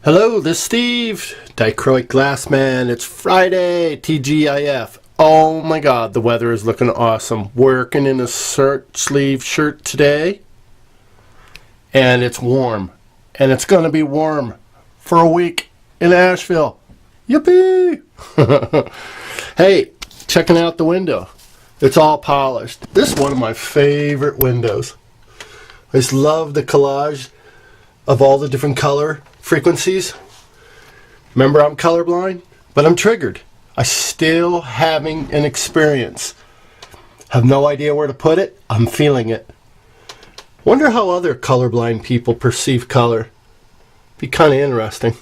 Hello, this is Steve, Dichroic Glass Man. It's Friday, TGIF. Oh my god, the weather is looking awesome. Working in a shirt sleeve shirt today. And it's warm. And it's going to be warm for a week in Asheville. Yippee! Hey, checking out the window. It's all polished. This is one of my favorite windows. I just love the collage of all the different color frequencies. Remember, I'm colorblind, but I'm triggered. I still having an experience. Have no idea where to put it. I'm feeling it. Wonder how other colorblind people perceive color. Be kind of interesting.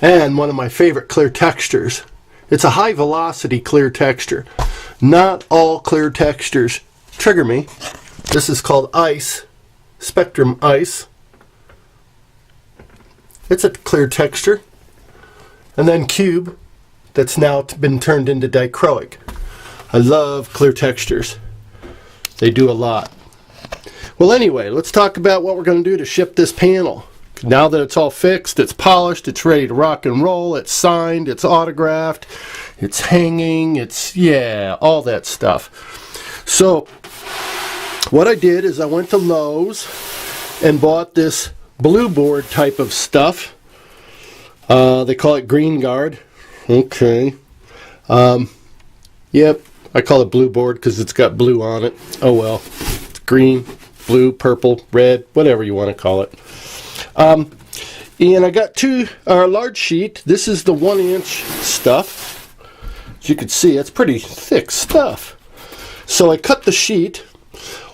And one of my favorite clear textures. It's a high velocity clear texture. Not all clear textures trigger me. This is called ice, spectrum ice. It's a clear texture. And then cube, that's now been turned into dichroic. I love clear textures. They do a lot. Well, anyway, let's talk about what we're going to do to ship this panel. Now that it's all fixed, it's polished, it's ready to rock and roll, it's signed, it's autographed, it's hanging, it's, yeah, all that stuff. So, what I did is I went to Lowe's and bought this blue board type of stuff. They call it green guard. Okay. Yep, I call it blue board because it's got blue on it. Oh well. It's green, blue, purple, red, whatever you want to call it. And I got a large sheet. This is the 1-inch stuff. As you can see, it's pretty thick stuff. So I cut the sheet.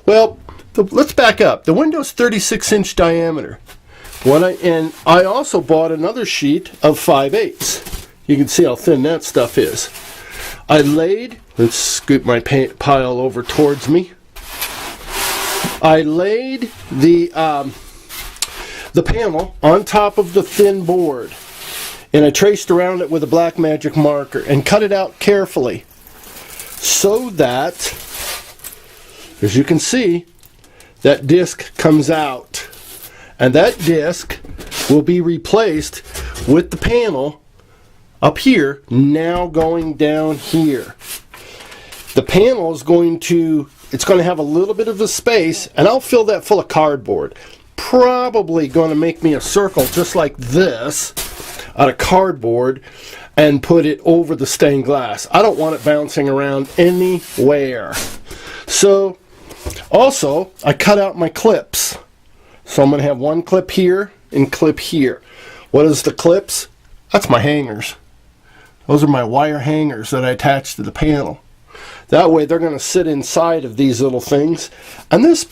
Well, let's back up. The window's 36-inch diameter. And I also bought another sheet of 5/8. You can see how thin that stuff is. I laid, let's scoot my pile over towards me. I laid the panel on top of the thin board, and I traced around it with a black magic marker and cut it out carefully so that, as you can see, that disc comes out. And that disc will be replaced with the panel up here, now going down here. The panel is going to have a little bit of a space, and I'll fill that full of cardboard. Probably going to make me a circle just like this out of cardboard and put it over the stained glass. I don't want it bouncing around anywhere. So, also, I cut out my clips. So I'm going to have one clip here and clip here. What is the clips? That's my hangers. Those are my wire hangers that I attach to the panel. That way they're going to sit inside of these little things. And this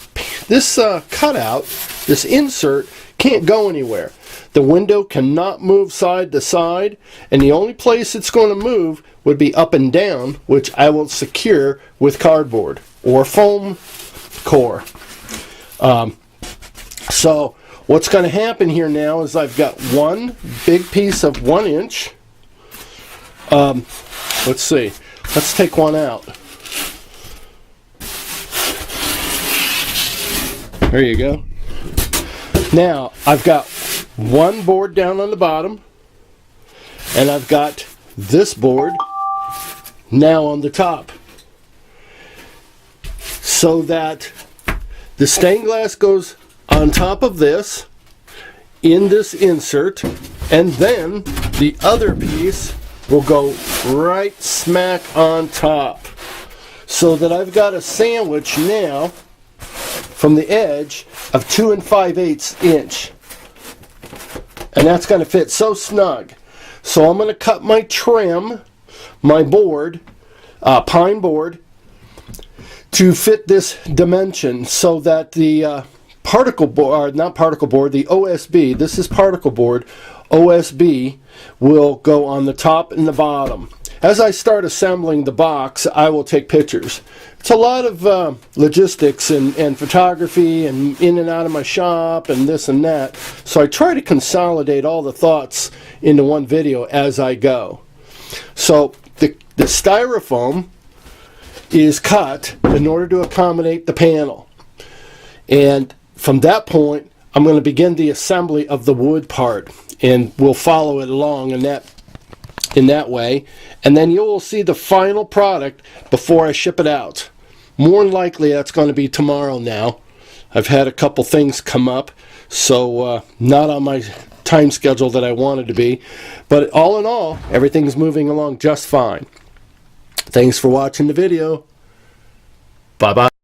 cutout, this insert, can't go anywhere. The window cannot move side to side, and the only place it's going to move would be up and down, which I will secure with cardboard or foam core. So what's going to happen here now is I've got one big piece of 1-inch. Let's see. Let's take one out. There you go. Now I've got one board down on the bottom, and I've got this board now on the top, so that the stained glass goes on top of this in this insert, and then the other piece will go right smack on top, so that I've got a sandwich now from the edge of 2 5/8 inch, and that's going to fit so snug. So I'm going to cut my trim, my board, pine board, to fit this dimension, so that the particle board, not particle board, the OSB, this is particle board, OSB will go on the top and the bottom. As I start assembling the box, I will take pictures. It's a lot of logistics and photography and in and out of my shop and this and that, so I try to consolidate all the thoughts into one video as I go. So the styrofoam is cut in order to accommodate the panel, and from that point I'm going to begin the assembly of the wood part, and we'll follow it along in that way, and then you will see the final product before I ship it out. More than likely that's going to be tomorrow now. I've had a couple things come up, so not on my time schedule that I wanted to be, but all in all, everything's moving along just fine. Thanks for watching the video. Bye-bye.